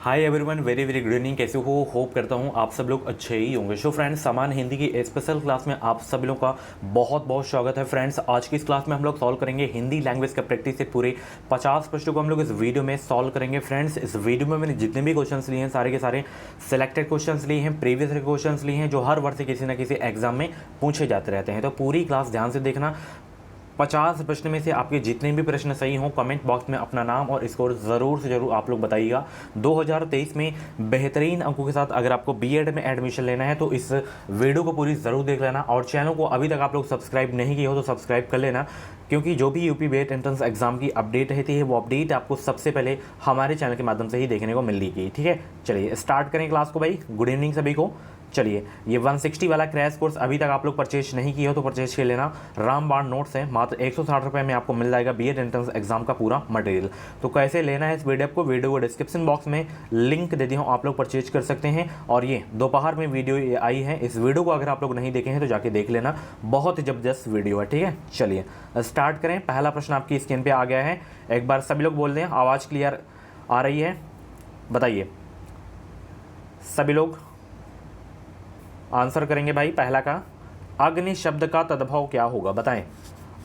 Hi everyone, very very good evening. कैसे हो? Hope करता हूँ आप सब लोग अच्छे ही होंगे। सो फ्रेंड्स, सामान्य हिंदी की स्पेशल क्लास में आप सभी लोगों का बहुत बहुत स्वागत है। फ्रेंड्स, आज की इस क्लास में हम लोग सॉल्व करेंगे हिंदी लैंग्वेज का प्रैक्टिस से पूरे 50 प्रश्नों को हम लोग इस वीडियो में सॉल्व करेंगे। फ्रेंड्स, इस वीडियो में मैंने जितने भी क्वेश्चन लिए हैं सारे के सारे सिलेक्टेड क्वेश्चन लिए हैं, प्रीवियस क्वेश्चन लिए हैं जो हर वर्ष से किसी ना किसी एग्जाम में पूछे जाते रहते हैं। तो पूरी क्लास ध्यान से देखना। 50 प्रश्न में से आपके जितने भी प्रश्न सही हों कमेंट बॉक्स में अपना नाम और स्कोर ज़रूर से ज़रूर आप लोग बताइएगा। 2023 में बेहतरीन अंकों के साथ अगर आपको बीएड में एडमिशन लेना है तो इस वीडियो को पूरी ज़रूर देख लेना। और चैनल को अभी तक आप लोग सब्सक्राइब नहीं किए हो तो सब्सक्राइब कर लेना, क्योंकि जो भी यूपी बीएड एंट्रेंस एग्जाम की अपडेट रहती है वो अपडेट आपको सबसे पहले हमारे चैनल के माध्यम से ही देखने को मिल रही है। ठीक है, चलिए स्टार्ट करें क्लास को। भाई गुड इवनिंग सभी को। चलिए, ये 160 वाला क्रैश कोर्स अभी तक आप लोग परचेज नहीं किए हो तो परचेज कर लेना। रामबाण नोट्स है, मात्र 160 रुपये में आपको मिल जाएगा बीएड एंट्रेंस एग्जाम का पूरा मटेरियल। तो कैसे लेना है इस वीडियो को, वीडियो को डिस्क्रिप्शन बॉक्स में लिंक दे दी हूँ, आप लोग परचेज कर सकते हैं। और ये दोपहर में वीडियो आई है, इस वीडियो को अगर आप लोग नहीं देखे हैं तो जाके देख लेना, बहुत ही जबरदस्त वीडियो है। ठीक है, चलिए स्टार्ट करें। पहला प्रश्न आपकी स्क्रीन पर आ गया है, एक बार सभी लोग बोल दें। आवाज़ क्लियर आ रही है? बताइए सभी लोग आंसर करेंगे। भाई पहला का, अग्नि शब्द का तद्भव क्या होगा? बताएं,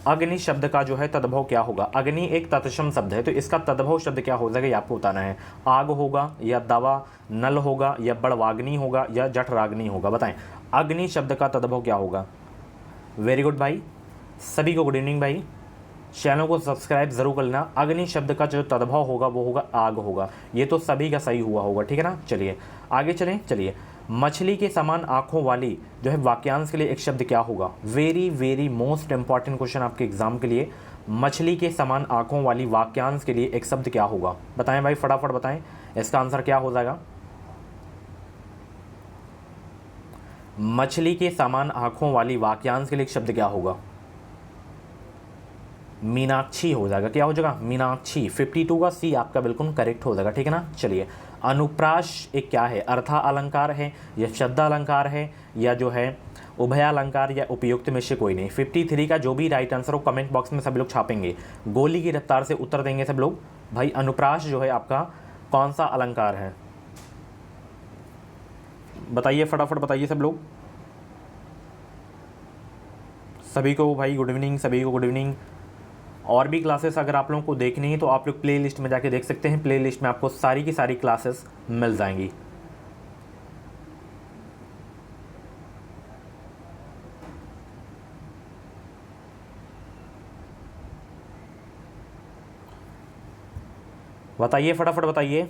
अग्नि शब्द का जो है तद्भव क्या होगा? अग्नि एक तत्सम शब्द है तो इसका तद्भव शब्द क्या हो जाएगा ये आपको बताना है। आग होगा या दवा, नल होगा या बड़वाग्नि होगा या जठराग्नि होगा? बताएं, अग्नि शब्द का तद्भव क्या होगा? वेरी गुड भाई, सभी को गुड इवनिंग। भाई चैनल को सब्सक्राइब जरूर कर लेना। अग्नि शब्द का जो तद्भव होगा वो होगा आग होगा। ये तो सभी का सही हुआ होगा, ठीक है ना। चलिए आगे चलें। चलिए, मछली के समान आंखों वाली जो है वाक्यांश के लिए एक शब्द क्या होगा? Very very most important question आपके एग्जाम के लिए। मछली के समान आंखों वाली वाक्यांश के लिए एक शब्द क्या होगा? बताएं भाई, फटाफट बताएं, इसका आंसर क्या हो जाएगा? मछली के समान आंखों वाली वाक्यांश के लिए एक शब्द क्या होगा? मीनाक्षी हो जाएगा। क्या हो जाएगा? मीनाक्षी। 52 का सी आपका बिल्कुल करेक्ट हो जाएगा, ठीक है ना। चलिए, अनुप्रास एक क्या है? अर्था अलंकार है या शब्द अलंकार है या जो है उभयालंकार या उपयुक्त में से कोई नहीं। 53 का जो भी राइट आंसर हो कमेंट बॉक्स में सब लोग छापेंगे, गोली की रफ्तार से उत्तर देंगे सब लोग। भाई अनुप्रास जो है आपका कौन सा अलंकार है? बताइए फटाफट बताइए सब लोग। सभी को भाई गुड इवनिंग, सभी को गुड इवनिंग। और भी क्लासेस अगर आप लोगों को देखनी है तो आप लोग प्ले लिस्ट में जाके देख सकते हैं। प्ले लिस्ट में आपको सारी की सारी क्लासेस मिल जाएंगी। बताइए फटाफट बताइए,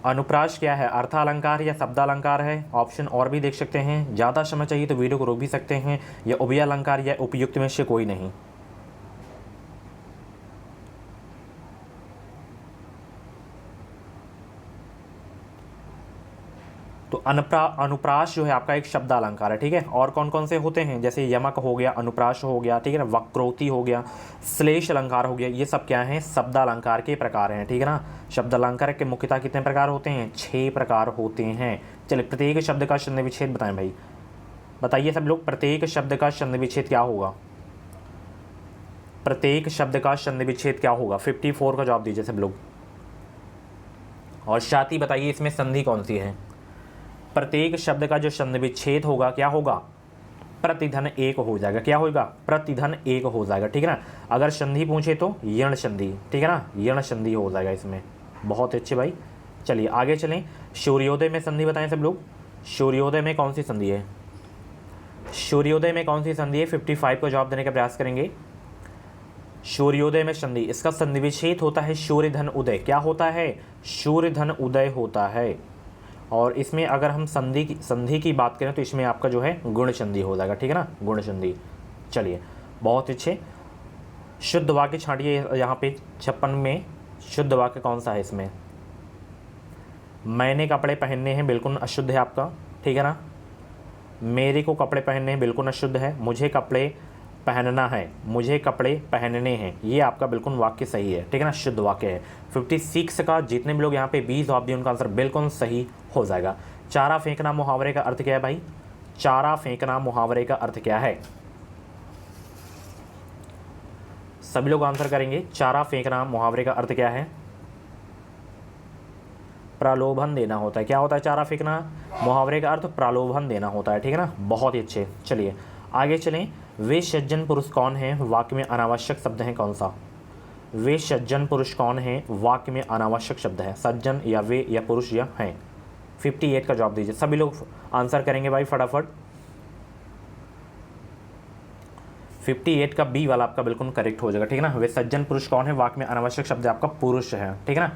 अनुप्रास क्या है? अर्थालंकार या शब्दालंकार है? ऑप्शन और भी देख सकते हैं। ज़्यादा समय चाहिए तो वीडियो को रोक भी सकते हैं। या उभयालंकार या उपयुक्त में से कोई नहीं। तो अनुप्रास जो है आपका एक शब्द अलंकार है, ठीक है। और कौन कौन से होते हैं? जैसे यमक हो गया, अनुप्रास हो गया, ठीक है ना, वक्रोक्ति हो गया, श्लेष अलंकार हो गया। ये सब क्या है? शब्द अलंकार के प्रकार हैं, ठीक है ना। शब्द अलंकार के मुख्यतः कितने प्रकार होते हैं? 6 प्रकार होते हैं। चलिए, प्रत्येक शब्द का छंद विच्छेद बताएं भाई। बताइए सब लोग, प्रत्येक शब्द का छंद विच्छेद क्या होगा? प्रत्येक शब्द का छंद विच्छेद क्या होगा? 54 का जवाब दीजिए सब लोग। और साथ ही बताइए इसमें संधि कौन सी है? प्रत्येक शब्द का जो छंद विच्छेद होगा क्या होगा? प्रतिधन एक हो जाएगा। क्या होगा? प्रतिधन एक हो जाएगा, ठीक है ना। अगर संधि पूछे तो यण संधि, ठीक है ना, यण संधि हो जाएगा इसमें। बहुत अच्छे भाई। चलिए आगे चलें। सूर्योदय में संधि बताएं सब लोग। सूर्योदय में कौन सी संधि है? सूर्योदय में कौन सी संधि है? 55 का जवाब देने का प्रयास करेंगे। सूर्योदय में संधि, इसका संधि विच्छेद होता है सूर्य धन उदय। क्या होता है? सूर्य धन उदय होता है। और इसमें अगर हम संधि की बात करें तो इसमें आपका जो है गुण संधि हो जाएगा, ठीक है ना, गुण संधि। चलिए बहुत अच्छे। शुद्ध वाक्य छांटिए यहाँ पे 56 में। शुद्ध वाक्य कौन सा है इसमें? मैंने कपड़े पहनने हैं, बिल्कुल अशुद्ध है आपका, ठीक है ना। मेरे को कपड़े पहनने हैं, बिल्कुल अशुद्ध है। मुझे कपड़े पहनना है, मुझे कपड़े पहनने हैं, ये आपका बिल्कुल वाक्य सही है, ठीक है ना, शुद्ध वाक्य है। 56 का जितने भी लोग यहाँ पे 20 जवाब दिए उनका आंसर बिल्कुल सही हो जाएगा। चारा फेंकना मुहावरे का अर्थ क्या है भाई? चारा फेंकना मुहावरे का अर्थ क्या है? सभी लोग आंसर करेंगे। चारा फेंकना मुहावरे का अर्थ क्या है? प्रलोभन देना होता है। क्या होता है चारा फेंकना? मुहावरे का अर्थ प्रलोभन देना होता है, ठीक है ना। बहुत ही अच्छे। चलिए आगे चलें। वे सज्जन पुरुष कौन हैं? वाक्य में अनावश्यक शब्द है कौन सा? वे सज्जन पुरुष कौन हैं? वाक्य में अनावश्यक शब्द है। सज्जन या वे या पुरुष या हैं। 58 का जवाब दीजिए। सभी लोग आंसर करेंगे भाई फटाफट। 58 का बी वाला आपका बिल्कुल करेक्ट हो जाएगा, ठीक है ना। वे सज्जन पुरुष कौन है? वाक्य में अनावश्यक शब्द आपका पुरुष है, ठीक है ना।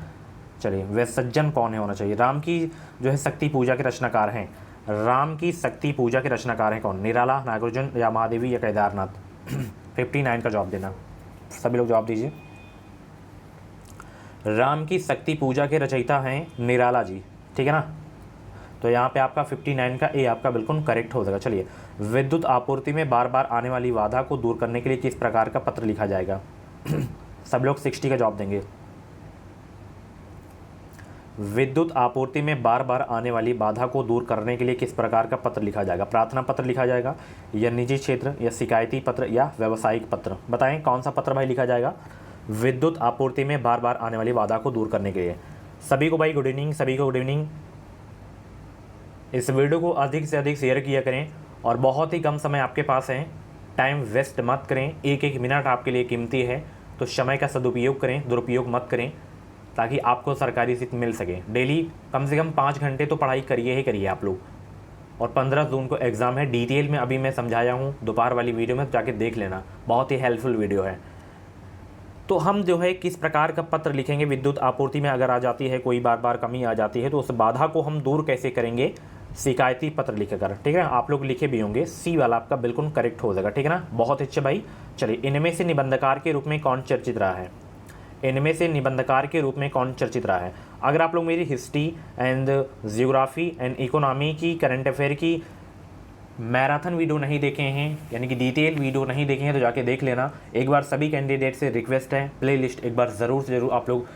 चलिए वे सज्जन कौन है होना चाहिए। राम की जो है शक्ति पूजा के रचनाकार हैं। राम की शक्ति पूजा के रचनाकार हैं कौन? निराला, नागार्जुन या महादेवी या केदारनाथ। 59 का जवाब देना। सभी लोग जवाब दीजिए। राम की शक्ति पूजा के रचयिता हैं निराला जी, ठीक है ना। तो यहाँ पे आपका 59 का ए आपका बिल्कुल करेक्ट हो जाएगा। चलिए विद्युत आपूर्ति में बार बार आने वाली बाधा को दूर करने के लिए किस प्रकार का पत्र लिखा जाएगा? सब लोग 60 का जवाब देंगे। विद्युत आपूर्ति में बार बार आने वाली बाधा को दूर करने के लिए किस प्रकार का पत्र लिखा जाएगा? प्रार्थना पत्र लिखा जाएगा या निजी क्षेत्र या शिकायती पत्र या व्यावसायिक पत्र? बताएं कौन सा पत्र भाई लिखा जाएगा विद्युत आपूर्ति में बार बार आने वाली बाधा को दूर करने के लिए? सभी को भाई गुड इवनिंग, सभी को गुड इवनिंग। इस वीडियो को अधिक से अधिक शेयर किया करें और बहुत ही कम समय आपके पास है, टाइम वेस्ट मत करें। एक एक मिनट आपके लिए कीमती है, तो समय का सदुपयोग करें, दुरुपयोग मत करें, ताकि आपको सरकारी सीट मिल सके। डेली कम से कम 5 घंटे तो पढ़ाई करिए ही करिए आप लोग। और 15 जून को एग्ज़ाम है, डिटेल में अभी मैं समझाया हूँ दोपहर वाली वीडियो में, जाके देख लेना, बहुत ही हेल्पफुल वीडियो है। तो हम जो है किस प्रकार का पत्र लिखेंगे? विद्युत आपूर्ति में अगर आ जाती है कोई बार बार कमी आ जाती है, तो उस बाधा को हम दूर कैसे करेंगे? शिकायती पत्र लिखकर, ठीक है ना। आप लोग लिखे भी होंगे, सी वाला आपका बिल्कुल करेक्ट हो जाएगा, ठीक है ना। बहुत अच्छे भाई। चलिए इनमें से निबंधकार के रूप में कौन चर्चित रहा है? इनमें से निबंधकार के रूप में कौन चर्चित रहा है? अगर आप लोग मेरी history and geography and economy की, करंट अफेयर की मैराथन वीडियो नहीं देखे हैं, यानी कि डिटेल वीडियो नहीं देखे हैं, तो जाके देख लेना। एक बार सभी कैंडिडेट से रिक्वेस्ट है, प्लेलिस्ट एक बार ज़रूर से ज़रूर आप लोग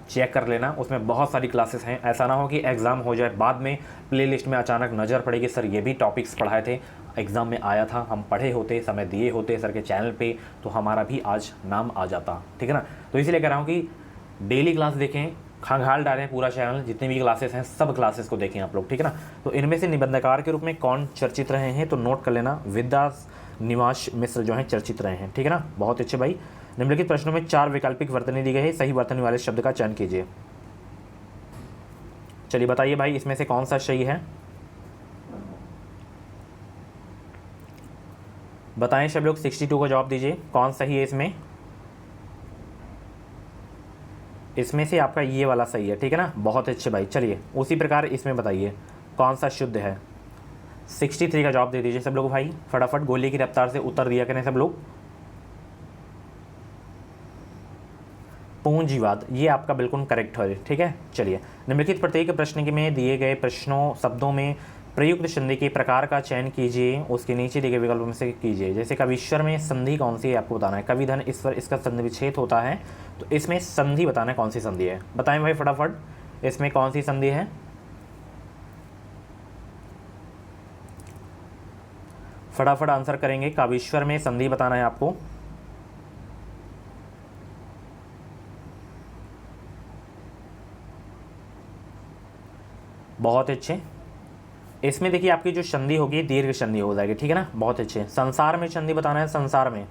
चेक कर लेना। उसमें बहुत सारी क्लासेस हैं। ऐसा ना हो कि एग्ज़ाम हो जाए बाद में प्लेलिस्ट में अचानक नज़र पड़ेगी, सर ये भी टॉपिक्स पढ़ाए थे, एग्ज़ाम में आया था, हम पढ़े होते, समय दिए होते सर के चैनल पे, तो हमारा भी आज नाम आ जाता, ठीक है ना। तो इसीलिए कह रहा हूँ कि डेली क्लास देखें, खंगाल डालें पूरा चैनल, जितनी भी क्लासेस हैं सब क्लासेस को देखें आप लोग, ठीक है ना। तो इनमें से निबंधकार के रूप में कौन चर्चित रहे हैं? तो नोट कर लेना, विद्या निवास मिश्र जो हैं चर्चित रहे हैं, ठीक है ना। बहुत अच्छे भाई। निम्नलिखित प्रश्नों में 4 वैकल्पिक वर्तनी दी गई है, सही वर्तनी वाले शब्द का चयन कीजिए। चलिए बताइए भाई इसमें से कौन सा सही है? बताएं सब लोग। 62 का जवाब दीजिए, कौन सही है इसमें? इसमें से आपका ये वाला सही है, ठीक है ना। बहुत अच्छे भाई। चलिए उसी प्रकार इसमें बताइए कौन सा शुद्ध है। 63 का जवाब दे दीजिए सब लोग भाई फटाफट, गोली की रफ्तार से उत्तर दिया करें सब लोग। पूंजीवाद, ये आपका बिल्कुल करेक्ट है, ठीक है। चलिए निम्नलिखित प्रत्येक प्रश्न के में दिए गए प्रश्नों शब्दों में प्रयुक्त संधि के प्रकार का चयन कीजिए, उसके नीचे दिए गए विकल्पों में से कीजिए। जैसे कविश्वर में संधि कौन सी है आपको बताना है। कवि धन ईश्वर, इसका संधि विच्छेद होता है, तो इसमें संधि बताना है कौन सी संधि है। बताएं भाई फटाफट, इसमें कौन सी संधि है? फटाफट आंसर करेंगे। काव्येश्वर में संधि बताना है आपको। बहुत अच्छे। इसमें देखिए आपकी जो संधि होगी दीर्घ संधि हो जाएगी, ठीक है ना। बहुत अच्छे। संसार में संधि बताना है। संसार में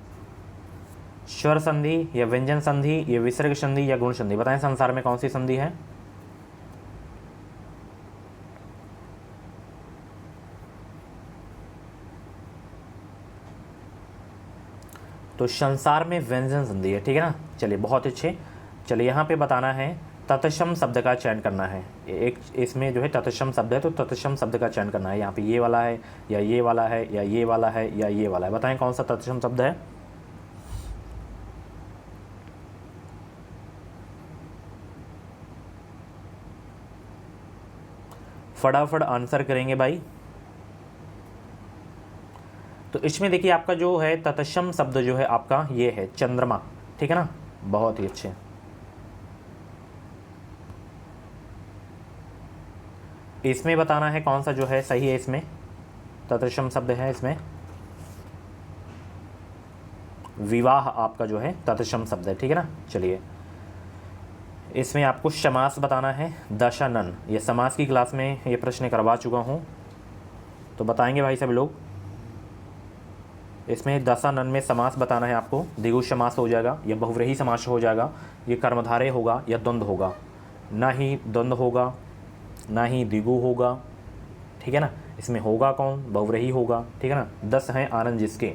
स्वर संधि या व्यंजन संधि या विसर्ग संधि या गुण संधि? बताएं संसार में कौन सी संधि है? तो संसार में व्यंजन संधि है, ठीक है ना। चलिए बहुत अच्छे। चलिए यहाँ पे बताना है तत्सम शब्द का चयन करना है। एक इसमें जो है तत्सम शब्द है, तो तत्सम शब्द का चयन करना है। यहाँ पे ये वाला है या ये वाला है या ये वाला है या ये वाला है? बताएं कौन सा तत्सम शब्द है? फटाफट आंसर करेंगे भाई। तो इसमें देखिए आपका जो है तत्सम शब्द जो है आपका ये है चंद्रमा, ठीक है ना। बहुत ही अच्छे। इसमें बताना है कौन सा जो है सही है। इसमें तत्सम शब्द है, इसमें विवाह आपका जो है तत्सम शब्द है, ठीक है ना। चलिए इसमें आपको समास बताना है, दशानन। ये समास की क्लास में ये प्रश्न करवा चुका हूँ, तो बताएंगे भाई सब लोग। इसमें दशानन में समास बताना है आपको। द्विगु समास हो जाएगा या बहुव्रीहि समास हो जाएगा, ये कर्मधारय होगा या द्वंद्व होगा। ना ही द्वंद्व होगा, ना ही द्विगु होगा, ठीक है ना। इसमें होगा कौन? बहुव्रीहि होगा, ठीक है ना। 10 हैं आनंद जिसके,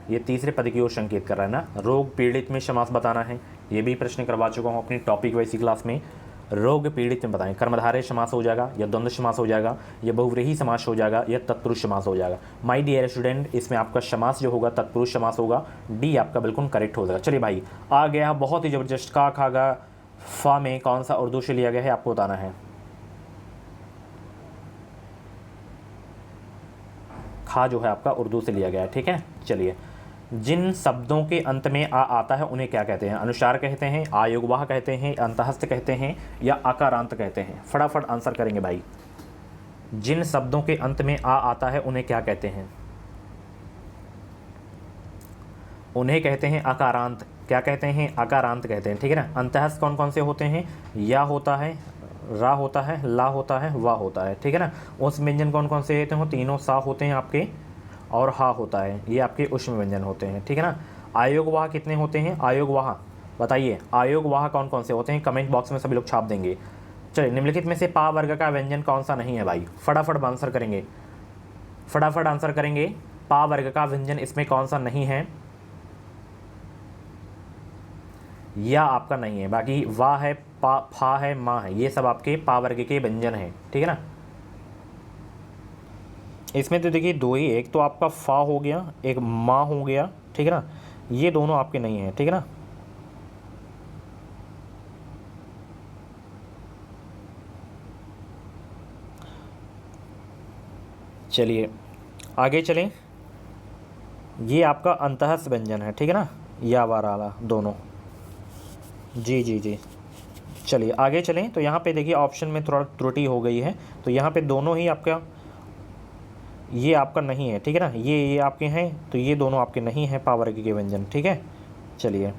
ये तीसरे पद की ओर संकेत कर रहा है ना। रोग पीड़ित में समास बताना है, ये भी प्रश्न करवा चुका हूँ अपनी टॉपिक वाइज क्लास में। रोग पीड़ित में बताएं, कर्मधारय समास हो जाएगा या द्वंद्व समास हो जाएगा या बहुव्रीहि समास हो जाएगा या तत्पुरुष समास हो जाएगा। माय डियर स्टूडेंट, इसमें आपका समास जो होगा तत्पुरुष समास होगा। डी आपका बिल्कुल करेक्ट हो जाएगा। चलिए भाई, आ गया बहुत ही जबरदस्त। का खा गा फा में कौन सा उर्दू से लिया गया है आपको बताना है। खा जो है आपका उर्दू से लिया गया है, ठीक है। चलिए, जिन शब्दों के अंत में आ आता है उन्हें क्या कहते हैं? अनुसार कहते हैं, आयोगवाह कहते हैं, अंतहस्थ कहते हैं या आकारांत कहते हैं? फटाफट आंसर करेंगे भाई। जिन शब्दों के अंत में आ आता है उन्हें क्या कहते हैं? उन्हें कहते हैं आकारांत। क्या कहते हैं? आकारांत कहते हैं, ठीक है ना। अंतहस्थ कौन कौन से होते हैं? या होता है, रा होता है, ला होता है, वा होता है, ठीक है ना। उस व्यंजन कौन कौन से होते हैं? तीनों सा होते हैं आपके, और हा होता है, ये आपके उष्म व्यंजन होते हैं, ठीक है ना। आयोगवाह कितने होते हैं? आयोगवाह बताइए, आयोगवाह कौन कौन से होते हैं? कमेंट बॉक्स में सभी लोग छाप देंगे। चलिए, निम्नलिखित में से पा वर्ग का व्यंजन कौन सा नहीं है भाई? फटाफट आंसर करेंगे, फटाफट आंसर करेंगे। पा वर्ग का व्यंजन इसमें कौन सा नहीं है? या आपका नहीं है, बाकी वाह है, पा, फा है, माँ है, ये सब आपके पा वर्ग के व्यंजन हैं, ठीक है ना। इसमें तो देखिए दो ही, एक तो आपका फा हो गया, एक माँ हो गया, ठीक है ना। ये दोनों आपके नहीं हैं, ठीक है ना। चलिए आगे चलें। ये आपका अंतःस्थ व्यंजन है, ठीक है ना, या वाला दोनों। जी जी जी, चलिए आगे चलें। तो यहाँ पे देखिए ऑप्शन में थोड़ा त्रुटि हो गई है, तो यहाँ पे दोनों ही आपका, ये आपका नहीं है, ठीक है ना। ये आपके हैं, तो ये दोनों आपके नहीं हैं पा वर्ग के व्यंजन, ठीक है। चलिए,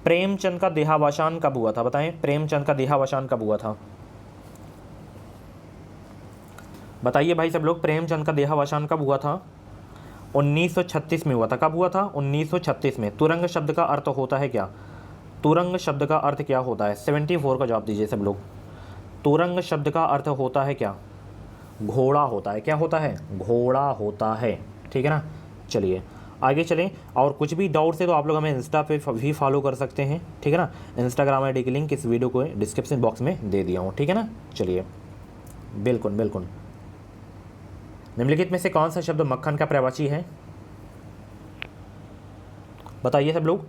प्रेमचंद का देहावसान कब हुआ था? बताएं, प्रेमचंद का देहावसान कब हुआ था? बताइए भाई सब लोग, प्रेमचंद का देहावसान कब हुआ था? 1936 में हुआ था। कब हुआ था? 1936 में। तुरंग शब्द का अर्थ होता है क्या? तुरंग शब्द का अर्थ क्या होता है? 74 का जवाब दीजिए सब लोग। तुरंग शब्द का अर्थ होता है क्या? घोड़ा होता है। क्या होता है? घोड़ा होता है, ठीक है ना। चलिए आगे चलें। और कुछ भी डाउट से तो आप लोग हमें इंस्टा पे भी फॉलो कर सकते हैं, ठीक है ना। इंस्टाग्राम आईडी की लिंक इस वीडियो को डिस्क्रिप्शन बॉक्स में दे दिया हूँ, ठीक है ना। चलिए, बिल्कुल बिल्कुल। निम्नलिखित में से कौन सा शब्द मक्खन का पर्यायवाची है? बताइए सब लोग।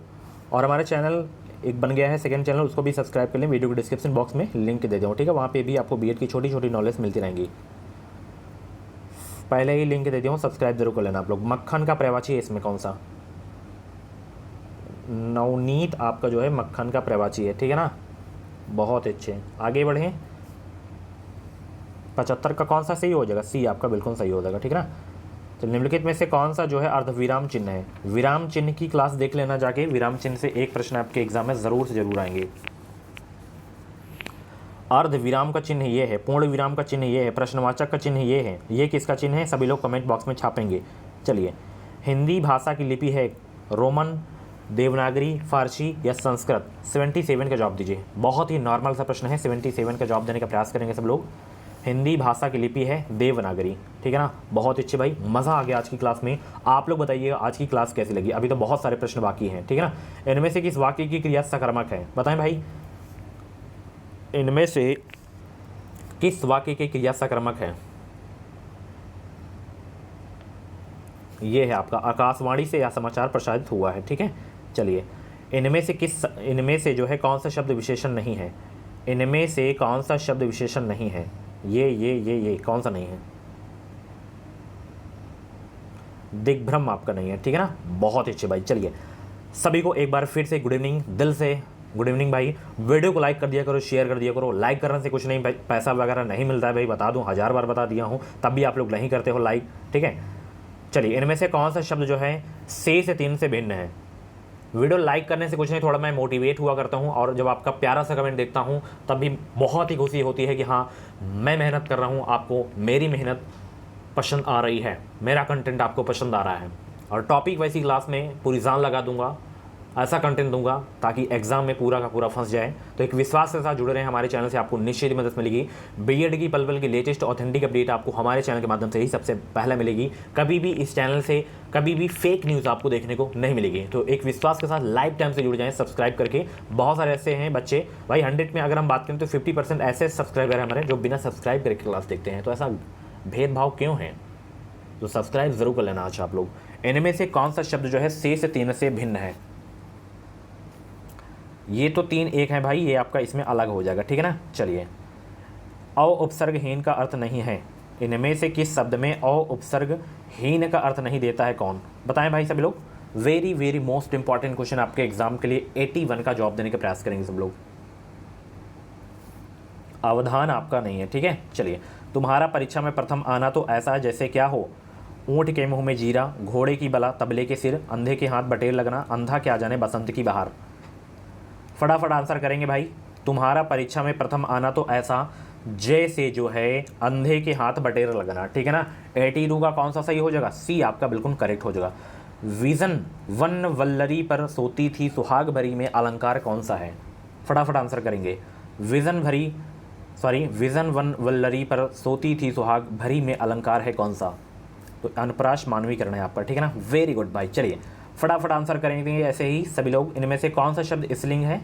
और हमारे चैनल एक बन गया है सेकंड चैनल, उसको भी सब्सक्राइब कर लें, वीडियो के डिस्क्रिप्शन बॉक्स में लिंक दे दूँ, ठीक है। वहाँ पे भी आपको बीएड की छोटी छोटी नॉलेज मिलती रहेंगी। पहले ही लिंक दे दिया हूँ, सब्सक्राइब जरूर कर लेना आप लोग। मक्खन का पर्यायवाची है इसमें कौन सा? नवनीत आपका जो है मक्खन का पर्यायवाची है, ठीक है ना। बहुत अच्छे, आगे बढ़ें। 75 का कौन सा सही हो जाएगा? सी आपका बिल्कुल सही हो जाएगा, ठीक है ना। तो निम्नलिखित में से कौन सा जो है अर्धविराम चिन्ह है? विराम चिन्ह की क्लास देख लेना जाके, विराम चिन्ह से एक प्रश्न आपके एग्जाम में ज़रूर से ज़रूर आएंगे। अर्ध विराम का चिन्ह ये है, पूर्ण विराम का चिन्ह ये है, प्रश्नवाचक का चिन्ह ये है, ये किसका चिन्ह है? सभी लोग कमेंट बॉक्स में छापेंगे। चलिए, हिंदी भाषा की लिपि है रोमन, देवनागरी, फारसी या संस्कृत? 77 का जवाब दीजिए। बहुत ही नॉर्मल सा प्रश्न है, 77 का जवाब देने का प्रयास करेंगे सब लोग। हिंदी भाषा की लिपि है देवनागरी, ठीक है ना। बहुत अच्छे भाई, मज़ा आ गया आज की क्लास में। आप लोग बताइएगा आज की क्लास कैसी लगी। अभी तो बहुत सारे प्रश्न बाकी हैं, ठीक है ना। इनमें से किस वाक्य की क्रिया सकर्मक है? बताएं भाई, इनमें से किस वाक्य की क्रिया सकर्मक है? ये है आपका आकाशवाणी से या समाचार प्रसारित हुआ है, ठीक है। चलिए, इनमें से जो है कौन सा शब्द विशेषण नहीं है? इनमें से कौन सा शब्द विशेषण नहीं है? ये कौन सा नहीं है? दिग्भ्रम आपका नहीं है, ठीक है ना। बहुत अच्छे भाई। चलिए, सभी को एक बार फिर से गुड इवनिंग, दिल से गुड इवनिंग भाई। वीडियो को लाइक कर दिया करो, शेयर कर दिया करो। लाइक करने से कुछ नहीं भाई, पैसा वगैरह नहीं मिलता है भाई, बता दूं, 1000 बार बता दिया हूं, तब भी आप लोग नहीं करते हो लाइक, ठीक है। चलिए, इनमें से कौन सा शब्द जो है से 3 से भिन्न है? वीडियो लाइक करने से कुछ नहीं, थोड़ा मैं मोटिवेट हुआ करता हूँ, और जब आपका प्यारा सा कमेंट देखता हूँ तब भी बहुत ही खुशी होती है कि हाँ मैं मेहनत कर रहा हूँ, आपको मेरी मेहनत पसंद आ रही है, मेरा कंटेंट आपको पसंद आ रहा है। और टॉपिक वैसी क्लास में पूरी जान लगा दूंगा, ऐसा कंटेंट दूंगा ताकि एग्जाम में पूरा का पूरा फंस जाए। तो एक विश्वास के साथ जुड़े रहें हमारे चैनल से, आपको निश्चित ही मदद मिलेगी। बीएड की पल पल की लेटेस्ट ऑथेंटिक अपडेट आपको हमारे चैनल के माध्यम से ही सबसे पहले मिलेगी। कभी भी इस चैनल से कभी भी फेक न्यूज़ आपको देखने को नहीं मिलेगी। तो एक विश्वास के साथ लाइफ टाइम से जुड़ जाएं सब्सक्राइब करके। बहुत सारे ऐसे हैं बच्चे, भाई 100 में अगर हम बात करें तो 50% ऐसे सब्सक्राइबर हैं हमारे जो बिना सब्सक्राइब करके क्लास देखते हैं। तो ऐसा भेदभाव क्यों है? तो सब्सक्राइब जरूर कर लेना आज आप लोग। इनमें से कौन सा शब्द जो है से 3 से भिन्न है? ये तो 3 एक है भाई, ये आपका इसमें अलग हो जाएगा, ठीक है ना। चलिए, अ उपसर्गहीन का अर्थ नहीं है, इनमें से किस शब्द में अ उपसर्गहीन का अर्थ नहीं देता है? कौन? बताएं भाई सभी लोग। Very very most important question आपके एग्जाम के लिए 81 का जवाब देने का प्रयास करेंगे सब लोग। अवधान आपका नहीं है, ठीक है। चलिए, तुम्हारा परीक्षा में प्रथम आना तो ऐसा जैसे क्या हो? ऊँट के मुंह में जीरा, घोड़े की बला, तबले के सिर, अंधे के हाथ बटेर लगना, अंधा क्या जाने बसंत की बहार। फटाफट आंसर करेंगे भाई। तुम्हारा परीक्षा में प्रथम आना तो ऐसा जैसे जो है अंधे के हाथ बटेर लगना, ठीक है ना। 82 का कौन सा सही हो जाएगा? सी आपका बिल्कुल करेक्ट हो जाएगा। विजन वन वल्लरी पर सोती थी सुहाग भरी में अलंकार कौन सा है? फटाफट आंसर करेंगे। विजन वन वल्लरी पर सोती थी सुहाग भरी में अलंकार है कौन सा? तो अनपराश मानवीकरण है आपका, ठीक है ना। वेरी गुड भाई। चलिए फटाफट आंसर करेंगे ऐसे ही सभी लोग। इनमें से कौन सा शब्द स्त्रीलिंग है?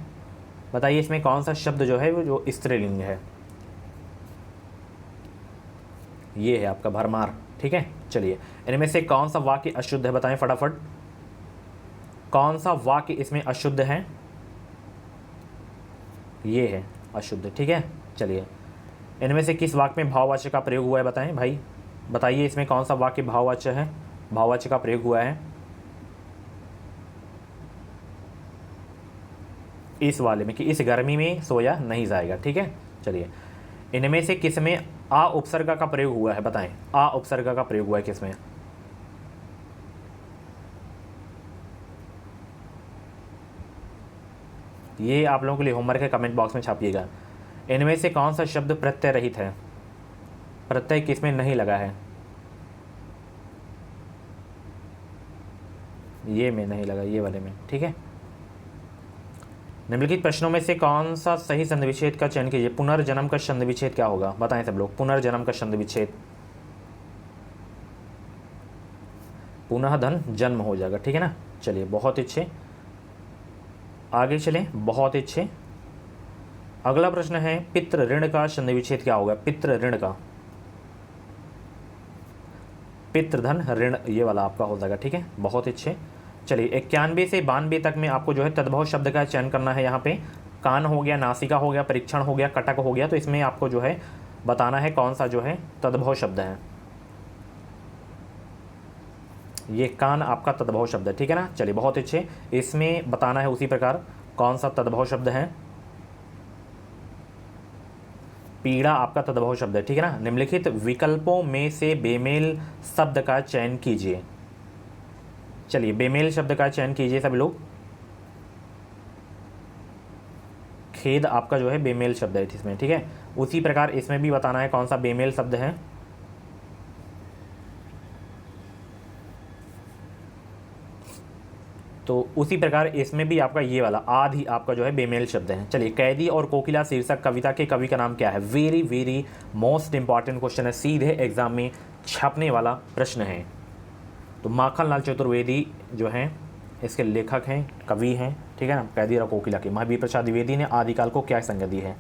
बताइए, इसमें कौन सा शब्द जो है वो जो स्त्रीलिंग है? ये है आपका भरमार, ठीक है। चलिए, इनमें से कौन सा वाक्य अशुद्ध है? बताएं फटाफट, कौन सा वाक्य इसमें अशुद्ध है? ये है अशुद्ध, ठीक है। चलिए, इनमें से किस वाक्य में भाववाच्य का प्रयोग हुआ है? बताएं भाई, बताइए इसमें कौन सा वाक्य भाववाच्य है, भाववाच्य का प्रयोग हुआ है? इस वाले में कि इस गर्मी में सोया नहीं जाएगा, ठीक है। चलिए, इनमें से किस में आ उपसर्ग का प्रयोग हुआ है? बताएं, आ उपसर्ग का प्रयोग हुआ है किस में? ये आप लोगों के लिए होमवर्क है, कमेंट बॉक्स में छापिएगा। इनमें से कौन सा शब्द प्रत्यय रहित है? प्रत्यय किस में नहीं लगा है? ये में नहीं लगा, ये वाले में, ठीक है। निम्नलिखित प्रश्नों में से कौन सा सही संधिविच्छेद का चयन कीजिए? पुनर्जन्म का संधिविच्छेद क्या होगा? बताएं सब लोग, पुनर्जन्म का संधिविच्छेद पुनः धन जन्म हो जाएगा, ठीक है ना। चलिए, बहुत अच्छे, आगे चलें, बहुत अच्छे। अगला प्रश्न है, पितृ ऋण का संधिविच्छेद क्या होगा? पितृ ऋण का, पितृधन ऋण, ये वाला आपका हो जाएगा, ठीक है। बहुत अच्छे। चलिए, 91 से 92 तक में आपको जो है तद्भव शब्द का चयन करना है। यहाँ पे कान हो गया, नासिका हो गया, परीक्षण हो गया, कटक हो गया। तो इसमें आपको जो है बताना है कौन सा जो है तद्भव शब्द है। ये कान आपका तद्भव शब्द है, ठीक है ना। चलिए, बहुत अच्छे। इसमें बताना है उसी प्रकार कौन सा तद्भव शब्द है। पीड़ा आपका तद्भव शब्द है, ठीक है ना। निम्नलिखित विकल्पों में से बेमेल शब्द का चयन कीजिए। चलिए, बेमेल शब्द का चयन कीजिए सभी लोग। खेद आपका जो है बेमेल शब्द है इसमें, ठीक है। उसी प्रकार इसमें भी बताना है कौन सा बेमेल शब्द है। तो उसी प्रकार इसमें भी आपका ये वाला आदि आपका जो है बेमेल शब्द है। चलिए, कैदी और कोकिला शीर्षक कविता के कवि का नाम क्या है? Very very most important question है, सीधे एग्जाम में छपने वाला प्रश्न है। तो माखनलाल चतुर्वेदी जो हैं इसके लेखक हैं, कवि हैं, ठीक है ना। कैदी और कोकिला के महावीर प्रसाद द्विवेदी ने आदिकाल को क्या संज्ञा दी है?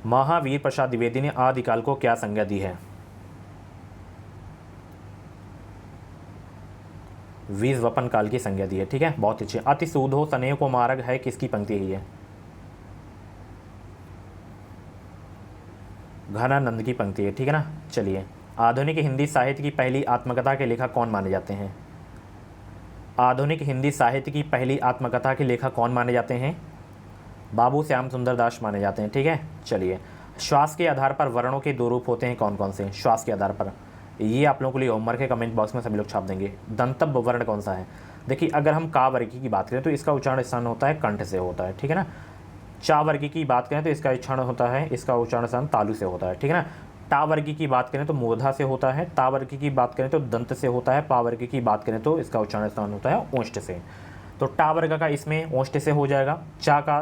महावीर प्रसाद द्विवेदी ने आदिकाल को क्या संज्ञा दी है? विश्वपन काल की संज्ञा दी है, ठीक है। बहुत अच्छे। अति सूधो स्नेह को मार्ग है किसकी पंक्ति है? ये घनानंद की पंक्ति है, ठीक है ना। चलिए, आधुनिक हिंदी साहित्य की पहली आत्मकथा के लेखक कौन माने जाते हैं? आधुनिक हिंदी साहित्य की पहली आत्मकथा के लेखक कौन माने जाते हैं? बाबू श्याम सुंदर दास माने जाते हैं, ठीक है। चलिए, श्वास के आधार पर वर्णों के 2 रूप होते हैं, कौन कौन से? श्वास के आधार पर, ये आप लोगों के लिए होमवर्क है, कमेंट बॉक्स में सभी लोग छाप देंगे। दंतब वर्ण कौन सा है? देखिए अगर हम का वर्गी की बात करें तो इसका उच्चारण स्थान होता है कंठ से होता है, ठीक है ना। चा वर्गी की बात करें तो इसका उच्चारण होता है, इसका उच्चारण स्थान तालु से होता है, ठीक है ना। टा वर्गी की बात करें तो मूर्धा से होता है, ता वर्गी की बात करें तो दंत से होता है, पा वर्गी की बात करें तो इसका उच्चारण स्थान होता है ओष्ठ से। तो टा वर्ग का इसमें ओष्ठ से हो जाएगा, चा का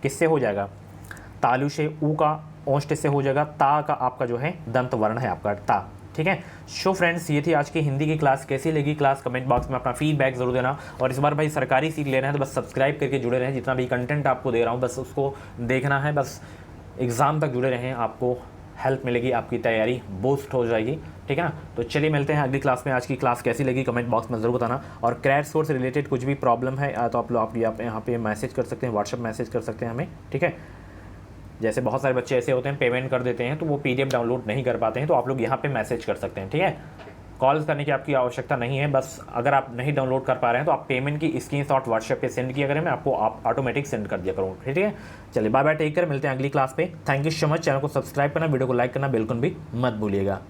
किससे हो जाएगा, तालु से, ऊ का ओष्ठ से हो जाएगा, ता का आपका जो है दंत वर्ण है आपका ता, ठीक है। सो फ्रेंड्स ये थी आज की हिंदी की क्लास। कैसी लगी क्लास कमेंट बॉक्स में अपना फीडबैक जरूर देना। और इस बार भाई सरकारी सीट ले रहे हैं तो बस सब्सक्राइब करके जुड़े रहें, जितना भी कंटेंट आपको दे रहा हूँ बस उसको देखना है, बस एग्ज़ाम तक जुड़े रहें, आपको हेल्प मिलेगी, आपकी तैयारी बूस्ट हो जाएगी, ठीक है ना। तो चलिए मिलते हैं अगली क्लास में। आज की क्लास कैसी लगी कमेंट बॉक्स में ज़रूर बताना। और क्रैश कोर्स से रिलेटेड कुछ भी प्रॉब्लम है तो आप लोग यहाँ पे मैसेज कर सकते हैं, व्हाट्सएप मैसेज कर सकते हैं हमें, ठीक है। जैसे बहुत सारे बच्चे ऐसे होते हैं पेमेंट कर देते हैं तो वो PDF डाउनलोड नहीं कर पाते हैं, तो आप लोग यहाँ पे मैसेज कर सकते हैं, ठीक है। कॉल करने की आपकी आवश्यकता नहीं है, बस अगर आप नहीं डाउनलोड कर पा रहे हैं तो आप पेमेंट की स्क्रीनशॉट व्हाट्सएप पे सेंड किया करें, मैं आपको ऑटोमेटिक सेंड कर दिया करूँगा, ठीक है। चलिए बाय बाय, टेक केयर, मिलते हैं अगली क्लास पे। Thank you so much. Channel को सब्सक्राइब करना, वीडियो को लाइक करना बिल्कुल भी मत भूलिएगा।